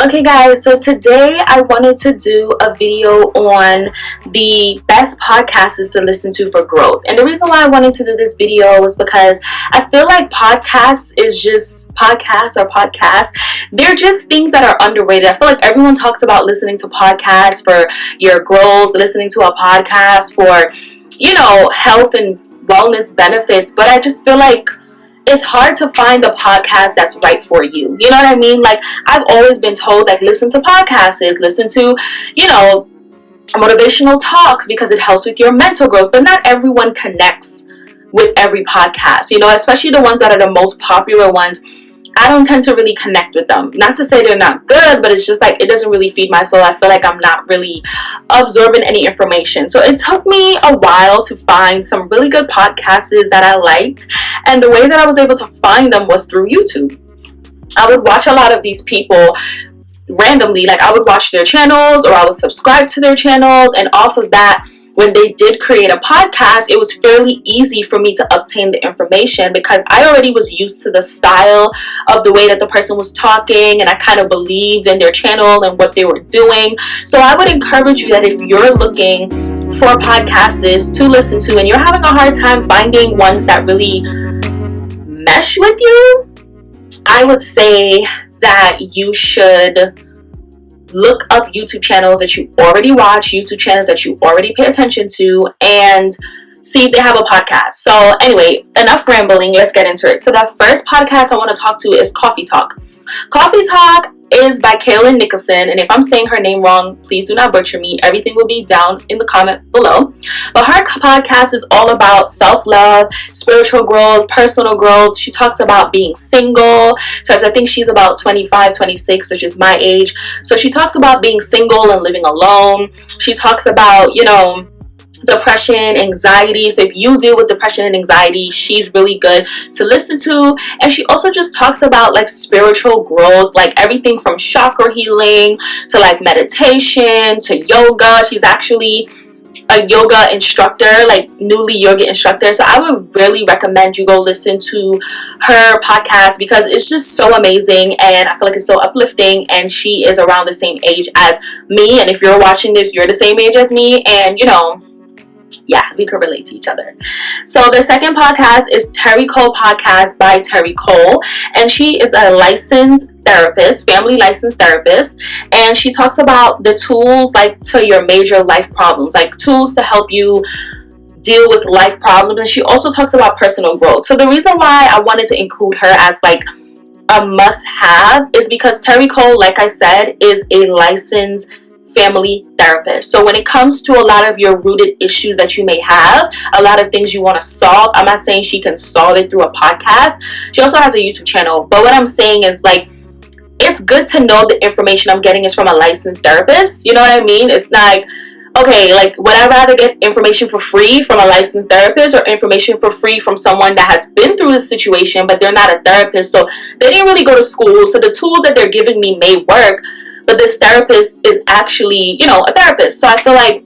Okay guys, so today I wanted to do a video on the best podcasts to listen to for growth. And the reason why I wanted to do this video was because I feel like podcasts, they're just things that are underrated. I feel like everyone talks about listening to podcasts for your growth, listening to a podcast for, health and wellness benefits, but I just feel like it's hard to find the podcast that's right for you. You know what I mean? Like, I've always been told, like, listen to podcasts, listen to, motivational talks because it helps with your mental growth. But not everyone connects with every podcast, especially the ones that are the most popular ones. I don't tend to really connect with them. Not to say they're not good, but it's just like it doesn't really feed my soul. I feel like I'm not really absorbing any information. So it took me a while to find some really good podcasts that I liked. And the way that I was able to find them was through YouTube. I would watch a lot of these people randomly. Like, I would watch their channels or I would subscribe to their channels. And off of that, when they did create a podcast, it was fairly easy for me to obtain the information because I already was used to the style of the way that the person was talking, and I kind of believed in their channel and what they were doing. So I would encourage you that if you're looking for podcasts to listen to and you're having a hard time finding ones that really mesh with you, I would say that you should look up YouTube channels that you already watch, YouTube channels that you already pay attention to, and see if they have a podcast. So anyway, enough rambling, let's get into it. So the first podcast I want to talk to is Coffee Talk. Coffee Talk is by Kaylin Nicholson, and if I'm saying her name wrong, please do not butcher me. Everything will be down in the comment below. But her podcast is all about self-love, spiritual growth, personal growth. She talks about being single, because I think she's about 25, 26, which is my age. So she talks about being single and living alone. She talks about, depression, anxiety. So if you deal with depression and anxiety, she's really good to listen to. And she also just talks about like spiritual growth, like everything from chakra healing to like meditation to yoga. She's actually a yoga instructor, like newly yoga instructor. So I would really recommend you go listen to her podcast because it's just so amazing, and I feel like it's so uplifting, and she is around the same age as me. And if you're watching this, you're the same age as me, and yeah, we could relate to each other. So the second podcast is Terry Cole Podcast by Terry Cole, and she is a licensed therapist, family licensed therapist, and she talks about the tools like to your major life problems, like tools to help you deal with life problems. And she also talks about personal growth. So the reason why I wanted to include her as like a must-have is because Terry Cole, like I said, is a licensed family therapist. So when it comes to a lot of your rooted issues that you may have, a lot of things you want to solve, I'm not saying she can solve it through a podcast. She also has a YouTube channel. But what I'm saying is, like, it's good to know the information I'm getting is from a licensed therapist. You know what I mean? It's like, okay, like, would I rather get information for free from a licensed therapist or information for free from someone that has been through this situation, but they're not a therapist, so they didn't really go to school, so the tools that they're giving me may work, but this therapist is actually, a therapist. So I feel like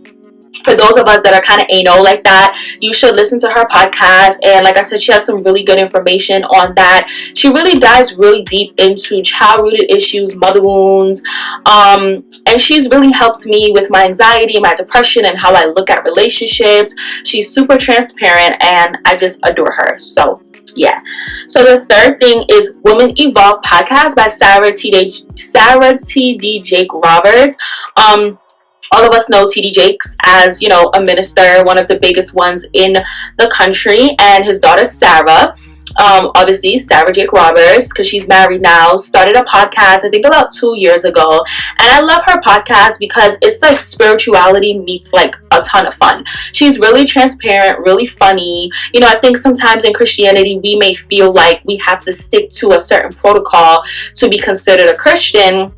for those of us that are kind of anal like that, you should listen to her podcast. And like I said, she has some really good information on that. She really dives really deep into child-rooted issues, mother wounds. And she's really helped me with my anxiety, my depression, and how I look at relationships. She's super transparent, and I just adore her. So yeah. So the third thing is Women Evolve Podcast by Sarah T.D. Jake Roberts. All of us know T.D. Jakes as, a minister, one of the biggest ones in the country, and his daughter Sarah. Obviously Sarah Jake Roberts, because she's married now, started a podcast I think about 2 years ago, and I love her podcast because it's like spirituality meets like a ton of fun. She's really transparent, really funny. I think sometimes in Christianity we may feel like we have to stick to a certain protocol to be considered a Christian.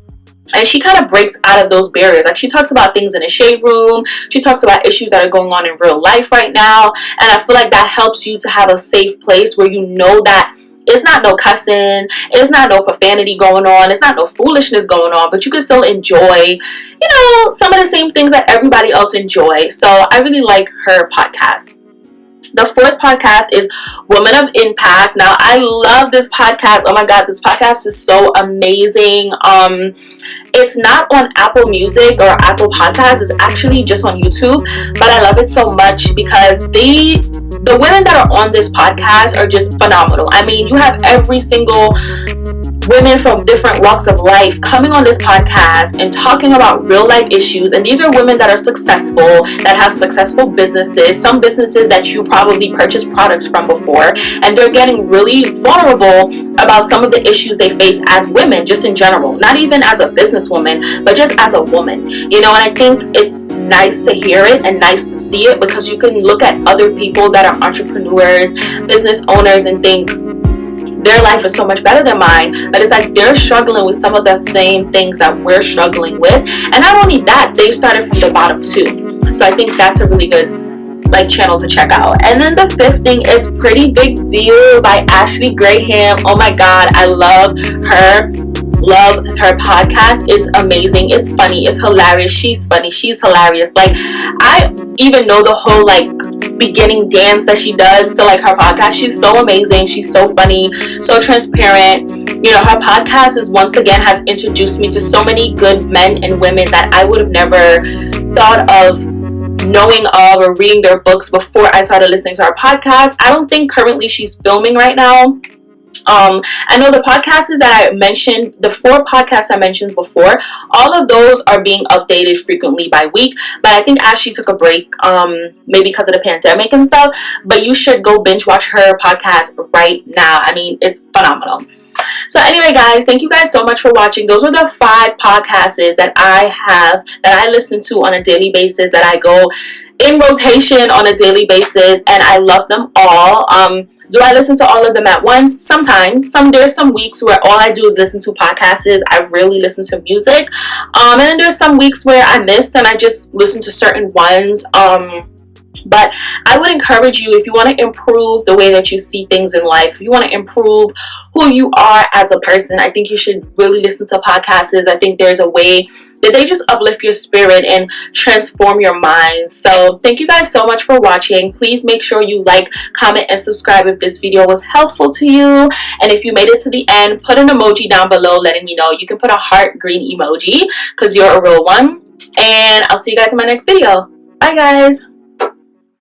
And she kind of breaks out of those barriers. Like, she talks about things in a shade room. She talks about issues that are going on in real life right now. And I feel like that helps you to have a safe place where you know that it's not no cussing, it's not no profanity going on, it's not no foolishness going on, but you can still enjoy, some of the same things that everybody else enjoys. So I really like her podcast. The fourth podcast is Women of Impact. Now, I love this podcast. Oh my God, this podcast is so amazing. It's not on Apple Music or Apple Podcasts. It's actually just on YouTube. But I love it so much because the women that are on this podcast are just phenomenal. I mean, you have every single women from different walks of life coming on this podcast and talking about real life issues. And these are women that are successful, that have successful businesses, some businesses that you probably purchased products from before, and they're getting really vulnerable about some of the issues they face as women, just in general, not even as a businesswoman, but just as a woman, you know. And I think it's nice to hear it and nice to see it, because you can look at other people that are entrepreneurs, business owners, and think their life is so much better than mine, but it's like they're struggling with some of the same things that we're struggling with. And not only that, they started from the bottom too. So I think that's a really good channel to check out. And then the fifth thing is Pretty Big Deal by Ashley Graham. Oh my God, I love her podcast. It's amazing. It's funny. It's hilarious. She's funny. She's hilarious. I even know the whole beginning dance that she does to her podcast. She's so amazing. She's so funny, so transparent. You know, her podcast is once again has introduced me to so many good men and women that I would have never thought of knowing of or reading their books before I started listening to her podcast. I don't think currently she's filming right now. I know the podcasts that I mentioned, the 4 podcasts I mentioned before, all of those are being updated frequently by week. But I think Ashley took a break, maybe because of the pandemic and stuff. But you should go binge watch her podcast right now. I mean, it's phenomenal. So anyway, guys, thank you guys so much for watching. Those were the 5 podcasts that I listen to on a daily basis, that I go in rotation on a daily basis, and I love them all. Do I listen to all of them at once? Sometimes. There's some weeks where all I do is listen to podcasts. I rarely listen to music. And then there's some weeks where I miss and I just listen to certain ones. But I would encourage you, if you want to improve the way that you see things in life, if you want to improve who you are as a person, I think you should really listen to podcasts. I think there's a way that they just uplift your spirit and transform your mind. So thank you guys so much for watching. Please make sure you like, comment, and subscribe if this video was helpful to you. And if you made it to the end, put an emoji down below letting me know. You can put a heart green emoji because you're a real one. And I'll see you guys in my next video. Bye, guys.